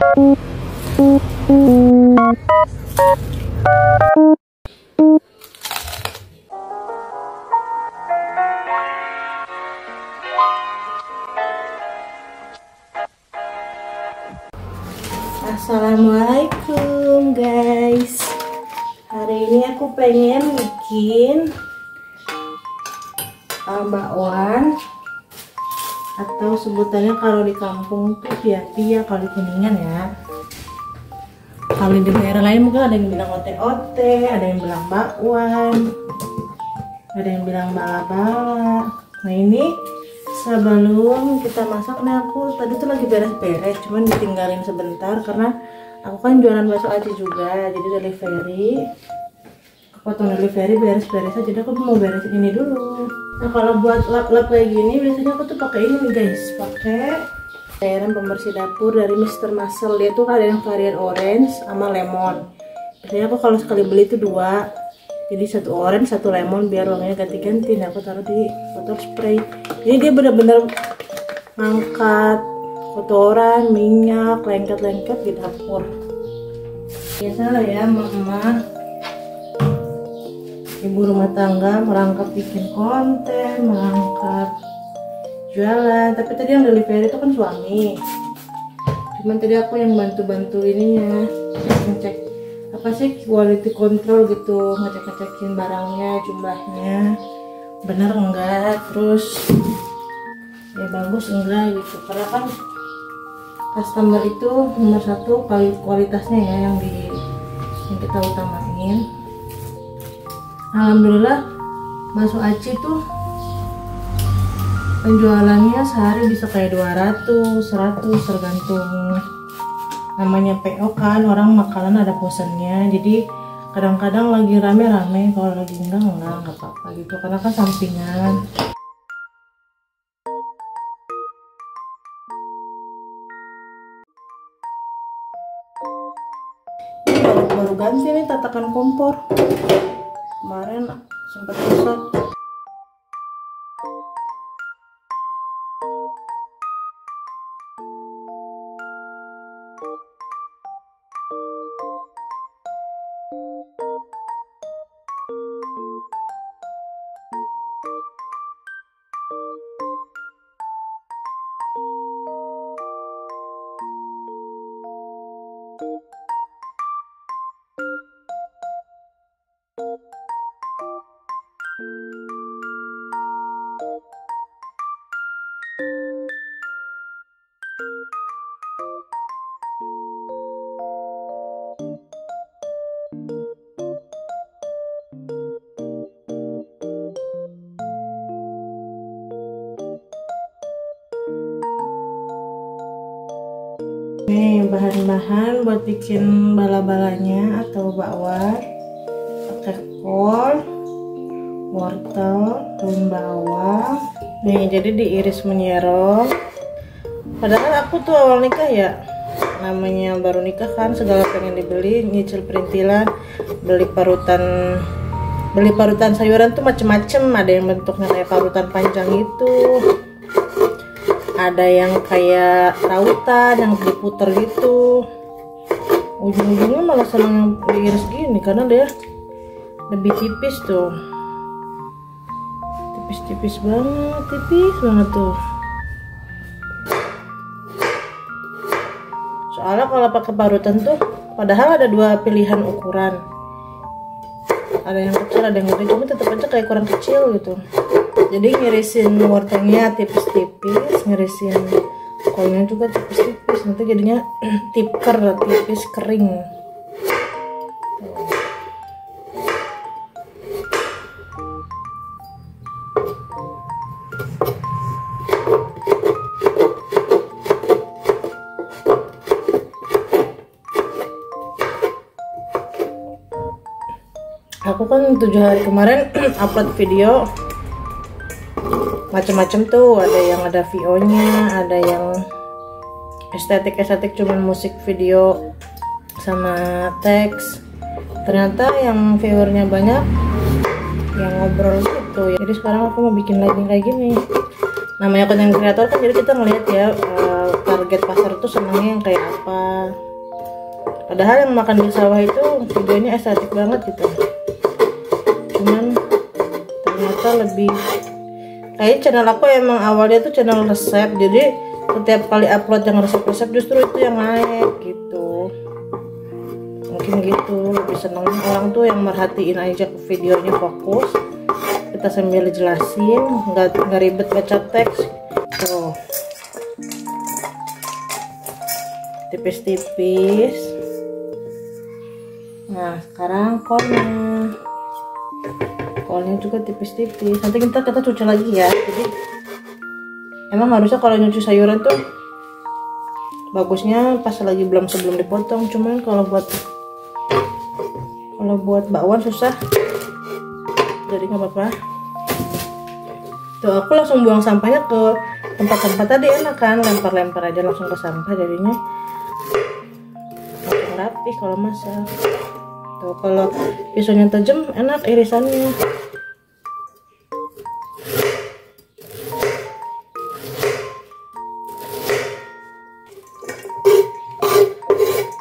Assalamualaikum guys. Hari ini aku pengen bikin bakwan, atau sebutannya kalau di kampung tuh pia-pia, kalau di Kuningan ya. Kalau di daerah lain mungkin ada yang bilang ote-ote, ada yang bilang bakwan, ada yang bilang bala-bala. Nah ini sebelum kita masak, nih aku tadi tuh lagi beres-beres, cuman ditinggalin sebentar karena aku kan jualan bakso aci juga, jadi delivery. Aku potong delivery, beres-beres aja. Jadi aku mau beresin ini dulu. Nah kalau buat lap-lap kayak gini biasanya aku tuh pakai ini nih guys, pakai cairan pembersih dapur dari Mr. Muscle. Dia tuh ada yang varian orange sama lemon. Biasanya aku kalau sekali beli itu dua, jadi satu orange satu lemon biar wanginya ganti-ganti. Nah aku taruh di botol spray. Ini dia benar-benar ngangkat kotoran, minyak, lengket-lengket di dapur. Biasalah ya emak-emak, ibu rumah tangga merangkap bikin konten, merangkap jualan. Tapi tadi yang delivery itu kan suami, cuman tadi aku yang bantu-bantu ininya, ngecek apa sih, quality control gitu, ngecek-ngecekin barangnya, jumlahnya bener enggak, terus ya bagus enggak gitu. Karena kan customer itu nomor satu, kualitasnya ya yang kita utamain. Alhamdulillah bakso aci tuh penjualannya sehari bisa kayak 200, 100 tergantung. Namanya PO kan, orang makanan ada bosannya, jadi kadang-kadang lagi rame-rame, kalau lagi enggak apa-apa gitu, karena kan sampingan. Ini baru ganti nih tatakan kompor, kemarin sempat rusak. Nih bahan-bahan buat bikin bala-balanya atau bakwan: pakai kol, wortel, daun bawang. Nih jadi diiris menyerong. Padahal aku tuh awal nikah ya, namanya baru nikah kan, segala pengen dibeli, nyicil perintilan, beli parutan sayuran tuh macem-macem. Ada yang bentuknya kayak parutan panjang gitu, ada yang kayak rautan yang diputer gitu. Ujung-ujungnya malah seneng diiris gini karena dia lebih tipis tuh, tipis banget tuh. Soalnya kalau pakai parutan tuh padahal ada dua pilihan ukuran, ada yang kecil ada yang gede, cuma tetap aja kayak kurang kecil gitu. Jadi ngirisin wortelnya tipis-tipis, ngirisin kolnya juga tipis-tipis, nanti jadinya tipis kering. Aku kan 7 hari kemarin upload video macam-macam tuh, ada yang ada VO-nya, ada yang estetik cuman musik, video sama teks. Ternyata yang viewernya banyak yang ngobrol gitu ya. Jadi sekarang aku mau bikin lagi kayak gini. Namanya konten kreator kan, jadi kita ngeliat ya target pasar tuh senangnya yang kayak apa. Padahal yang makan di sawah itu videonya estetik banget gitu, cuman ternyata lebih kayak channel aku emang awalnya tuh channel resep, jadi setiap kali upload yang resep-resep justru itu yang naik gitu. Mungkin gitu, lebih seneng orang tuh yang merhatiin aja videonya, fokus, kita sambil jelasin, nggak ribet baca teks tuh, tipis-tipis. Nah sekarang kolnya juga tipis-tipis, nanti kita cuci lagi ya. Jadi emang harusnya kalau nyuci sayuran tuh bagusnya pas lagi sebelum dipotong, cuman kalau buat bakwan susah, jadi nggak apa-apa. Tuh aku langsung buang sampahnya ke tempat sampah tadi, enak kan, lempar aja langsung ke sampah, jadinya makin rapi kalau masak. Tuh kalau pisaunya tajam enak irisannya.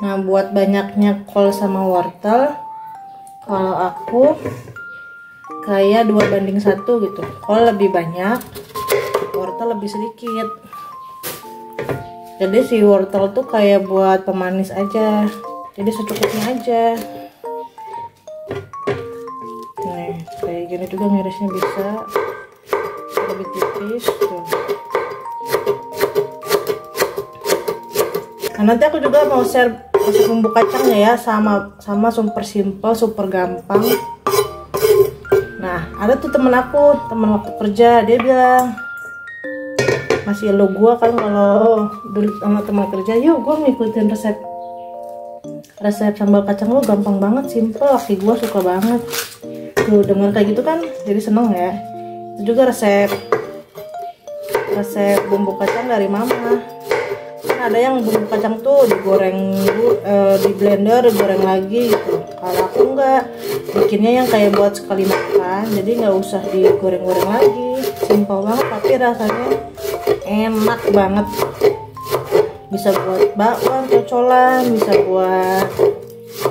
Nah buat banyaknya kol sama wortel, kalau aku kayak 2:1 gitu, kol lebih banyak, wortel lebih sedikit. Jadi si wortel tuh kayak buat pemanis aja, jadi secukupnya aja. Nih kayak gini juga ngirisnya bisa lebih tipis tuh. Nah, nanti aku juga mau share resep bumbu kacangnya ya, sama super simple, super gampang. Nah ada tuh temen waktu kerja, dia bilang, masih lo gua kan kalau dulu sama teman kerja, yuk gua ngikutin resep sambal kacang lo, gampang banget, simple, laki gua suka banget. Tuh denger kayak gitu kan jadi seneng ya. Itu juga resep bumbu kacang dari mama. Ada yang bumbu kacang tuh digoreng di blender, digoreng lagi gitu. Kalau aku enggak, bikinnya yang kayak buat sekali makan, jadi nggak usah digoreng-goreng lagi, simpel banget tapi rasanya enak banget. Bisa buat bakwan, cocolan, bisa buat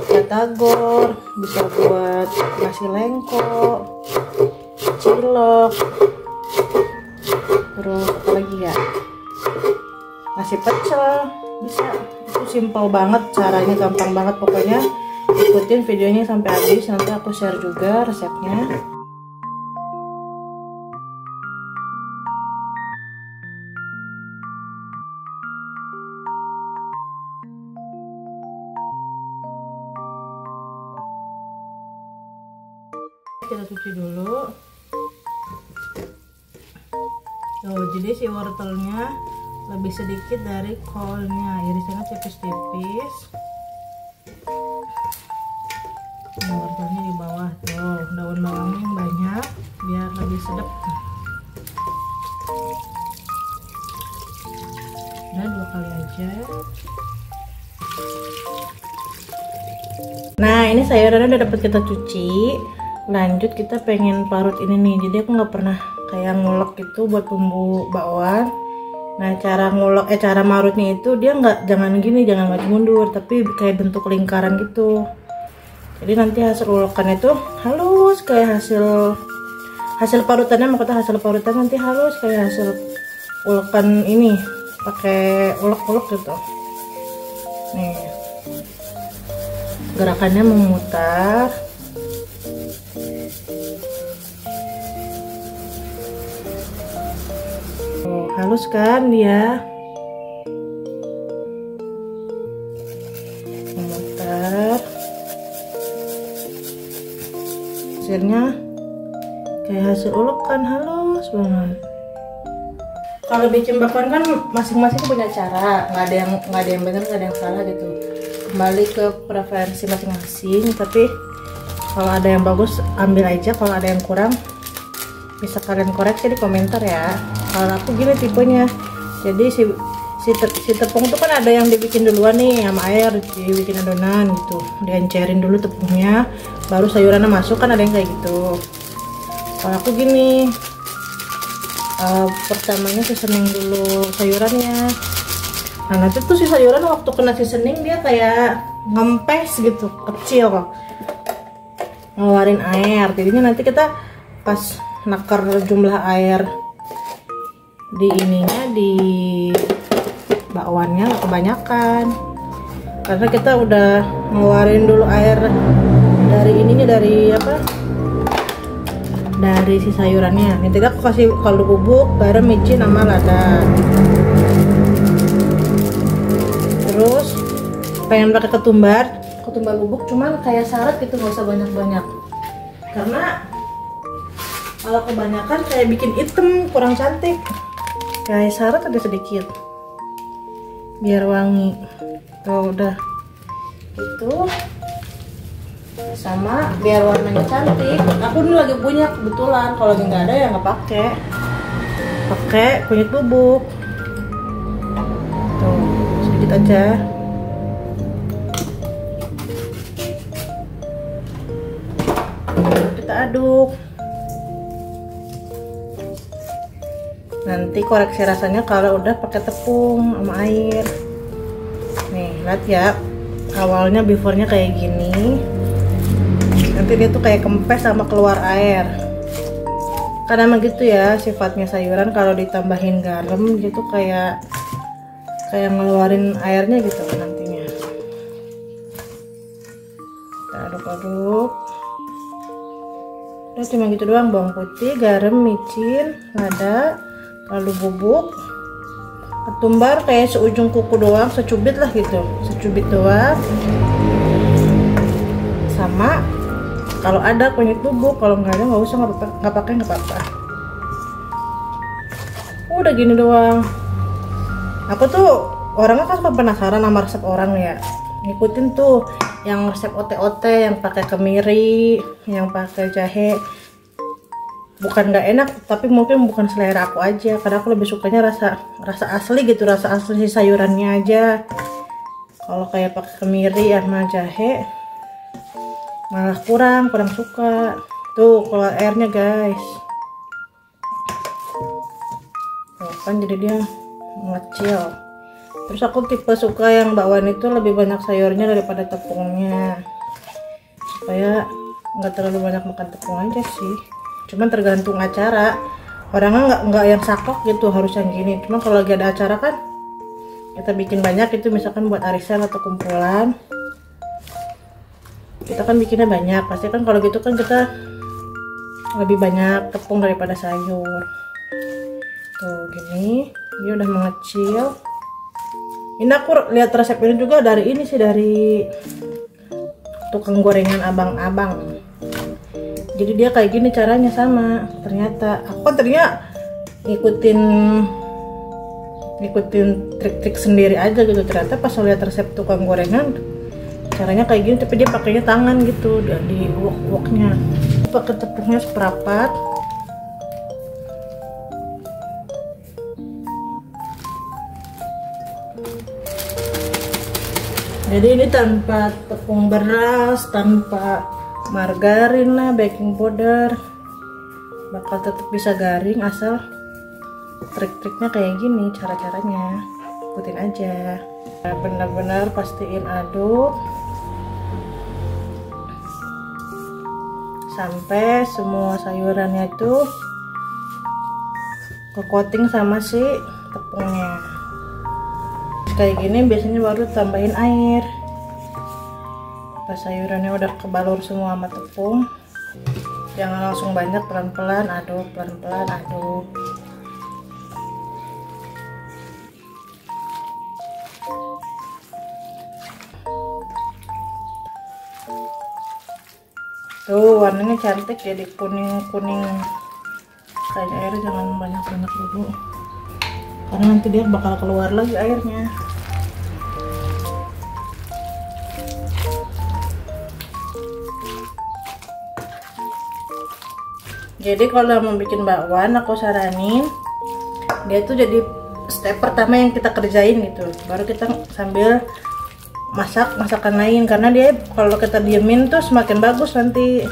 batagor, bisa buat nasi lengko, cilok, terus apa lagi ya, nasi pecel bisa. Itu simpel banget caranya, gampang banget pokoknya. Ikutin videonya sampai habis, nanti aku share juga resepnya. Kita cuci dulu. Tuh, jadi si wortelnya lebih sedikit dari kolnya, irisannya tipis-tipis. Nah, wortelnya di bawah tuh, daun bawangnya yang banyak biar lebih sedap. Udah 2 kali aja. Nah ini sayurannya udah dapat kita cuci. Lanjut kita pengen parut ini nih, jadi aku nggak pernah kayak ngulek itu buat bumbu bakwan. Nah cara marutnya itu dia jangan gini, jangan maju mundur, tapi kayak bentuk lingkaran gitu. Jadi nanti hasil ulekannya tuh halus kayak hasil parutannya, maksudnya hasil parutan nanti halus kayak hasil ulekan ini pakai ulek-ulek gitu. Nih gerakannya memutar. Halus kan dia, memutar, hasilnya kayak hasil ulekan, halus banget. Kalau bikin bakwan kan masing-masing punya cara, nggak ada yang benar, nggak ada yang salah gitu, kembali ke preferensi masing-masing. Tapi kalau ada yang bagus ambil aja, kalau ada yang kurang bisa kalian koreksi di komentar ya. Kalau aku gini tipenya, jadi si tepung tuh kan ada yang dibikin duluan nih sama air, dibikin adonan gitu, diencerin dulu tepungnya, baru sayurannya masuk, kan ada yang kayak gitu. Kalau aku gini, pertamanya seasoning dulu sayurannya, Nah nanti tuh si sayuran waktu kena seasoning dia kayak ngempes gitu, kecil kok, ngeluarin air. Jadinya nanti kita pas nakar jumlah air di ininya, di bakwannya kebanyakan, karena kita udah ngeluarin dulu air dari ininya, dari apa, dari si sayurannya. Nanti aku kasih kaldu bubuk, garam, micin, sama lada. Terus pengen pakai ketumbar bubuk, cuman kayak syarat gitu, nggak usah banyak-banyak, karena kalau kebanyakan kayak bikin hitam, kurang cantik. Kayak syarat ada sedikit biar wangi. Tuh udah itu, sama biar warnanya cantik. Aku dulu lagi punya kebetulan, kalau nggak ada ya nggak pakai kunyit bubuk. Tuh sedikit aja. Kita aduk. Nanti koreksi rasanya kalau udah pakai tepung sama air. Nih lihat ya, awalnya beforenya kayak gini, nanti dia tuh kayak kempes sama keluar air. Karena emang gitu ya sifatnya sayuran, kalau ditambahin garam gitu kayak ngeluarin airnya gitu nantinya. Kita aduk-aduk. Udah cuma gitu doang, bawang putih, garam, micin, lada, kaldu bubuk, ketumbar kayak seujung kuku doang, secubit lah gitu, secubit doang. Sama kalau ada kunyit bubuk, kalau nggak ada nggak usah, nggak apa-apa. Udah gini doang. Aku tuh orangnya kan suka penasaran sama resep orang ya, ngikutin tuh yang resep ote-ote yang pakai kemiri, yang pakai jahe. Bukan nggak enak, tapi mungkin bukan selera aku aja, karena aku lebih sukanya rasa asli gitu, rasa asli sayurannya aja. Kalau kayak pakai kemiri sama jahe malah kurang suka. Tuh keluar airnya guys. Tuh kan jadi dia mengecil. Terus aku tipe suka yang bakwan itu lebih banyak sayurnya daripada tepungnya, supaya nggak terlalu banyak makan tepung aja sih. Cuman tergantung acara, orangnya nggak yang saklek gitu harus yang gini. Cuma kalau lagi ada acara kan kita bikin banyak itu, misalkan buat arisan atau kumpulan, kita kan bikinnya banyak, pasti kan kalau gitu kan kita lebih banyak tepung daripada sayur. Tuh gini, dia udah mengecil. Ini aku lihat resep ini juga dari ini sih, dari tukang gorengan abang-abang. Jadi dia kayak gini caranya sama. Ternyata aku kan ngikutin trik-trik sendiri aja gitu. Ternyata pas lihat resep tukang gorengan caranya kayak gini, tapi dia pakainya tangan gitu di wok-woknya. Pakai tepungnya seperempat. Jadi ini tanpa tepung beras, tanpa margarin lah, baking powder, bakal tetap bisa garing asal trik-triknya kayak gini, cara-caranya ikutin aja. Nah, benar-benar pastiin aduk sampai semua sayurannya itu ke coating sama si tepungnya. Kayak gini biasanya baru tambahin air. Pas sayurannya udah kebalur semua sama tepung, jangan langsung banyak, pelan-pelan aduk, pelan-pelan aduk. Tuh warnanya cantik, jadi kuning-kuning kayak air. Jangan banyak-banyak dulu, karena nanti dia bakal keluar lagi airnya. Jadi kalau mau bikin bakwan, aku saranin dia tuh jadi step pertama yang kita kerjain gitu, baru kita sambil masak masakan lain, karena dia kalau kita diemin tuh semakin bagus nanti.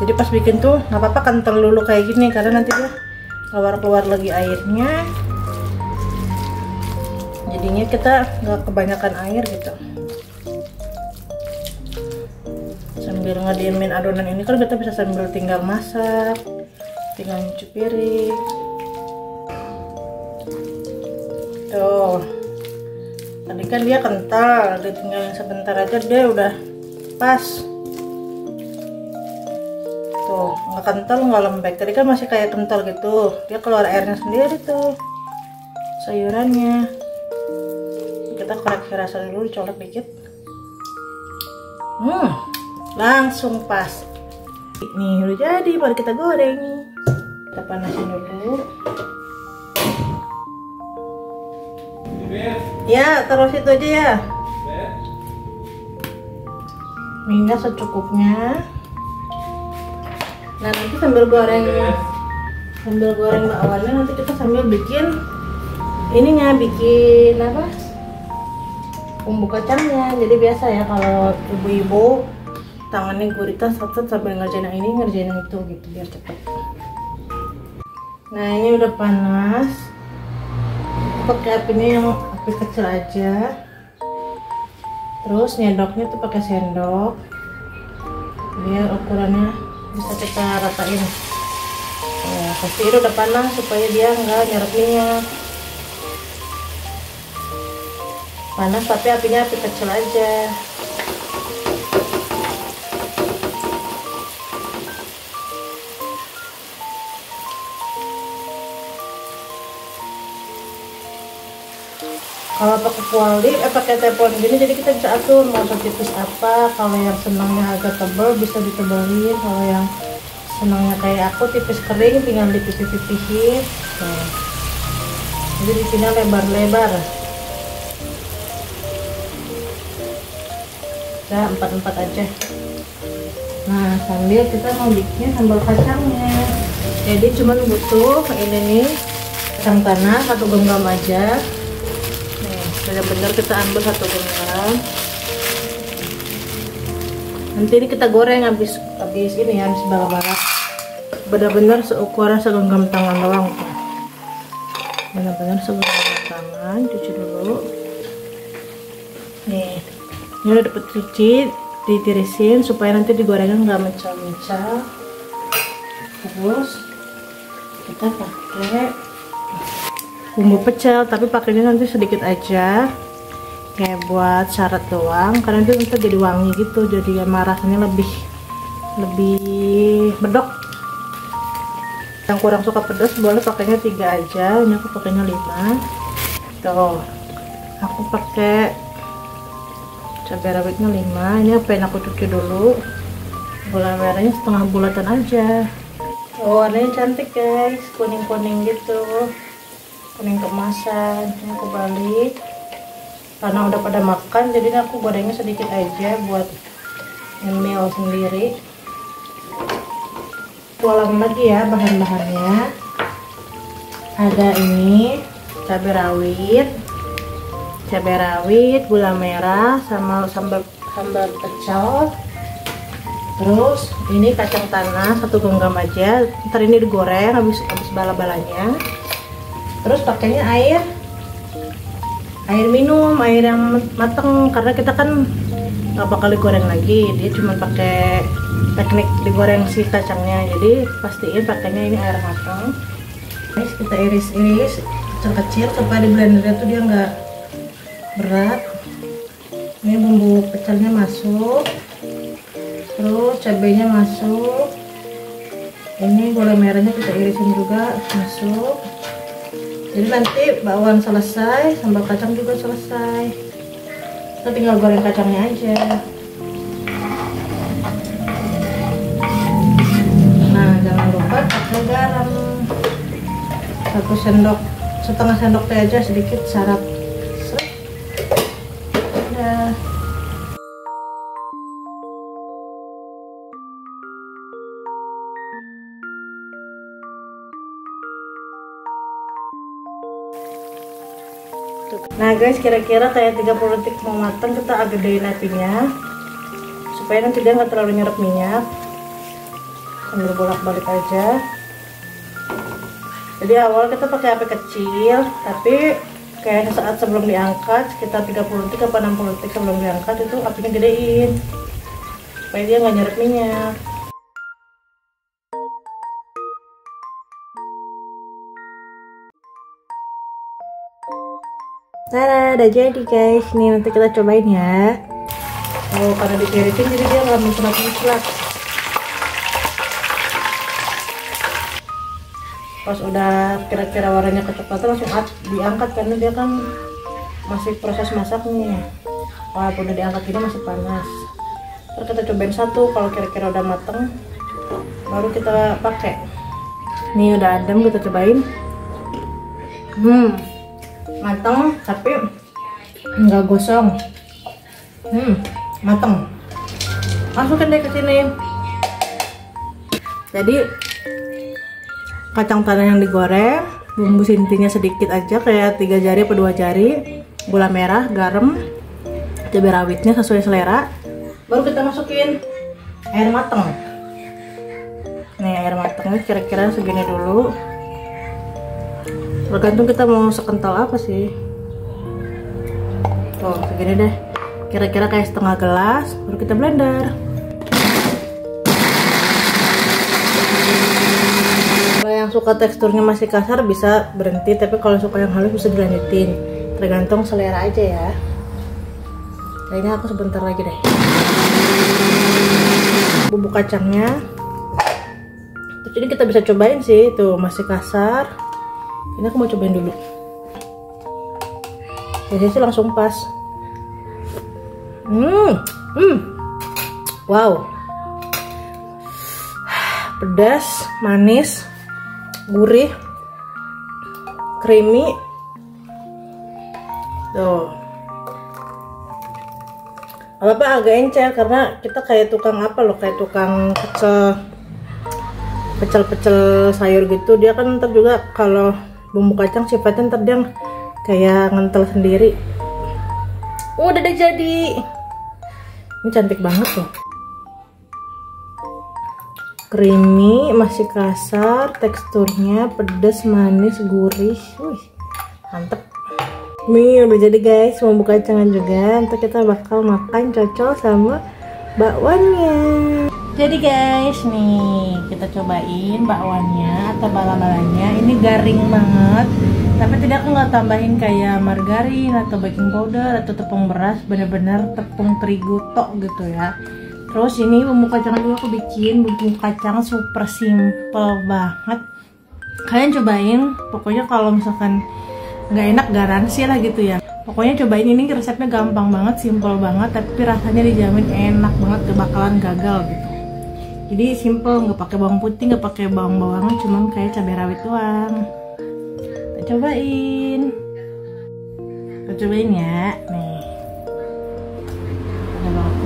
Jadi pas bikin tuh nggak apa-apa kental dulu kayak gini, karena nanti dia keluar lagi airnya. jadinya kita nggak kebanyakan air gitu. Sambil ngediemin adonan ini kan kita bisa sambil tinggal masak, tinggal nyuci piring. Tuh, tadi kan dia kental, ditinggalin sebentar aja dia udah pas. Tuh, nggak kental nggak lembek. Tadi kan masih kayak kental gitu, dia keluar airnya sendiri tuh sayurannya. Kita koreksi rasa dulu, dicolek dikit. Langsung pas. Nih udah jadi, baru kita goreng. Kita panasin dulu. Ya, taruh situ aja ya. Minyak secukupnya. Nah, nanti sambil goreng bakwannya, nanti kita sambil bikin ininya, bikin apa? Bumbu kacangnya. Jadi biasa ya kalau ibu-ibu tangannya gurita sambil ngerjain yang ini, ngerjain yang itu gitu biar cepet. Nah, ini udah panas. Pakai apinya yang api kecil aja. Terus nyendoknya tuh pakai sendok biar ukurannya bisa kita ratain. Ya, pasti itu udah panas supaya dia nggak nyerap minyak. Panas tapi apinya api kecil aja. Kalau pakai kuali, pakai teflon gini, jadi kita bisa atur mau setipis apa. Kalau yang senangnya agak tebal bisa ditebelin. Kalau yang senangnya kayak aku tipis kering, tinggal dipipih-pipihin. Nah, jadi di sini lebar-lebar. Ya, 4-4 aja. Nah, sambil kita mau bikin sambal kacangnya. Jadi cuma butuh ini nih, kacang tanah 1 genggam aja. Benar-benar kita ambil 1 genggam. Nanti ini kita goreng habis ini ya, habis balap-balap. Benar-benar seukuran segenggam tangan doang. Benar-benar segenggam tangan. Cuci dulu. Nih, ini udah dapat cuci, ditirisin supaya nanti digorengnya nggak mecah-mecah. Terus kita pakai bumbu pecel, tapi pakainya nanti sedikit aja, kayak buat syarat doang, karena itu nanti jadi wangi gitu, jadi rasanya lebih bedok. Yang kurang suka pedas boleh pakainya 3 aja, ini aku pakainya 5. Tuh, aku pakai cabai rawitnya 5. Ini apa yang aku cuci dulu, gula merahnya setengah bulatan aja. Warnanya cantik guys, kuning-kuning gitu, kuning kemasan. Ini aku balik karena udah pada makan, jadi aku gorengnya sedikit aja buat ngemil sendiri. Ulang lagi ya bahan-bahannya. Ada ini cabai rawit, gula merah, sama sambal pecel. Terus ini kacang tanah 1 genggam aja. Ntar ini digoreng habis bala-balanya. Terus pakainya air minum, air yang mateng, karena kita kan nggak bakal digoreng lagi, dia cuma pakai teknik digoreng si kacangnya, jadi pastiin pakainya ini air mateng. Guys, kita iris-iris kecil-kecil supaya di blendernya tuh dia nggak berat. Ini bumbu pecelnya masuk, terus cabenya masuk, ini gula merahnya kita irisin juga masuk. Jadi nanti bakwan selesai, sambal kacang juga selesai. Kita tinggal goreng kacangnya aja. Nah, jangan lupa pakai garam. 1,5 sendok teh aja, sedikit syarat. Udah. Nah guys, kira-kira kayak 30 detik mau matang, kita agak gedein apinya supaya nanti dia nggak terlalu nyerap minyak. Sambil bolak-balik aja. Jadi awal kita pakai api kecil, tapi Kayak saat sebelum diangkat, sekitar 30 detik atau 60 detik sebelum diangkat itu apinya gedein supaya dia nggak nyerap minyak. Nah, udah jadi guys. Nih nanti kita cobain ya. Oh, karena ditirisin jadi dia nggak muncrat-muncrat. Pas udah kira-kira warnanya kecoklatan langsung diangkat karena dia kan masih proses masaknya. Walaupun udah diangkat ini masih panas. Terus kita cobain satu, kalau kira-kira udah mateng baru kita pakai. Nih udah adem, kita cobain. Mateng tapi nggak gosong. Mateng. Masukin deh ke sini. Jadi kacang tanah yang digoreng, bumbu sintinya sedikit aja kayak 3 jari atau 2 jari, gula merah, garam, cabai rawitnya sesuai selera. Baru kita masukin air mateng. Nih air matengnya kira-kira segini dulu. Tergantung kita mau sekental apa sih. Tuh segini deh. Kira-kira kayak setengah gelas. Baru kita blender. Kalau yang suka teksturnya masih kasar bisa berhenti, tapi kalau suka yang halus bisa dilanjutin. Tergantung selera aja ya. Kayaknya aku sebentar lagi deh. Bumbu kacangnya. Terus ini kita bisa cobain sih, tuh masih kasar. Ini aku mau cobain dulu. Biasanya sih langsung pas. Wow. Pedas, manis, gurih, creamy. Tuh. Apa agak encer karena kita kayak tukang apa loh, kayak tukang pecel sayur gitu. Dia kan ntar juga kalau bumbu kacang sifatnya ntar dia kayak ngentel sendiri. Udah deh jadi. Ini cantik banget loh. Creamy, masih kasar, teksturnya pedas, manis, gurih. Wih, mantep. Nih udah jadi guys, bumbu kacangan juga. Ntar kita bakal makan cocol sama bakwannya. Jadi guys, nih kita cobain bakwannya atau bala-balanya. Ini garing banget, tapi tidak, aku nggak tambahin kayak margarin atau baking powder atau tepung beras, bener-bener tepung terigu tok gitu ya. Terus ini bumbu kacang juga aku bikin bumbu kacang super simple banget. Kalian cobain, pokoknya kalau misalkan nggak enak garansi lah gitu ya. Pokoknya cobain, ini resepnya gampang banget, simple banget, tapi rasanya dijamin enak banget, gak bakalan gagal gitu. Jadi simple, nggak pakai bawang putih, nggak pakai bawang-bawangan, cuman kayak cabai rawit doang. Kita cobain. Kita cobain ya, nih. Ada banget.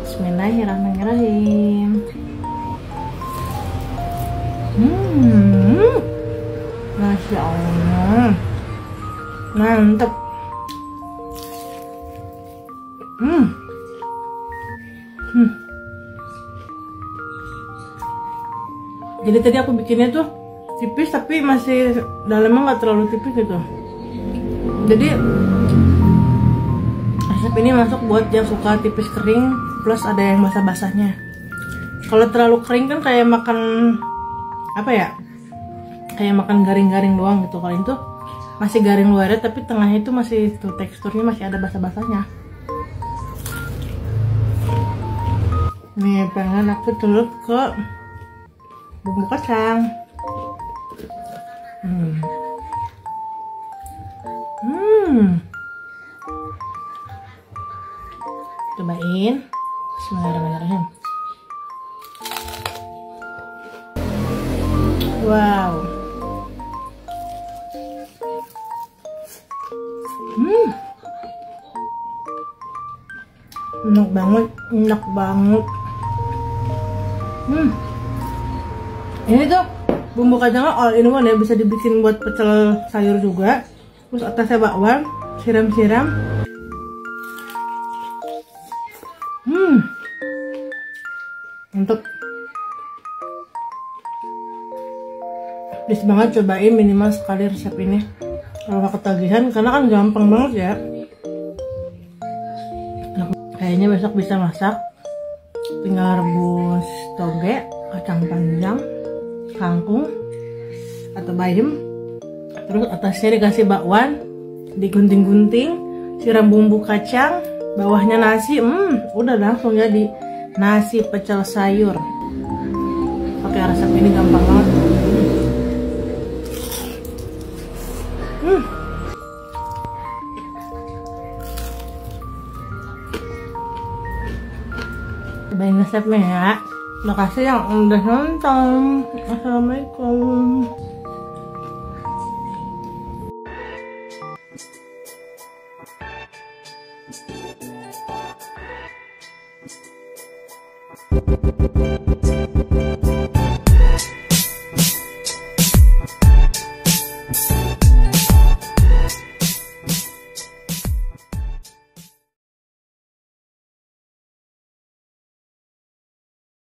Bismillahirrahmanirrahim. Masya Allah, mantep. Jadi tadi aku bikinnya tuh tipis tapi masih dalamnya nggak terlalu tipis gitu. Jadi resep ini masuk buat yang suka tipis kering plus ada yang basah-basahnya. Kalau terlalu kering kan kayak makan apa ya? Kayak makan garing-garing doang gitu. Kalau itu masih garing luarnya tapi tengahnya itu masih tuh teksturnya masih ada basah-basahnya. Nih pengen aku celup ke bumbu kacang. Cobain. Bismillahirrahmanirrahim. Wow. Enak banget, enak banget. Ini tuh bumbu kacangnya all in one ya, bisa dibikin buat pecel sayur juga. Terus atasnya bakwan, siram-siram. Mantap. Please banget cobain minimal sekali resep ini kalau nggak ketagihan, karena kan gampang banget ya. Kayaknya besok bisa masak. Tinggal rebus toge, kacang panjang, kangkung atau bayam, terus atasnya dikasih bakwan, digunting-gunting, siram bumbu kacang, bawahnya nasi. Udah langsung jadi nasi pecel sayur. Oke, resep ini gampang banget. Cobain resepnya ya. Makasih yang udah nonton. Assalamualaikum.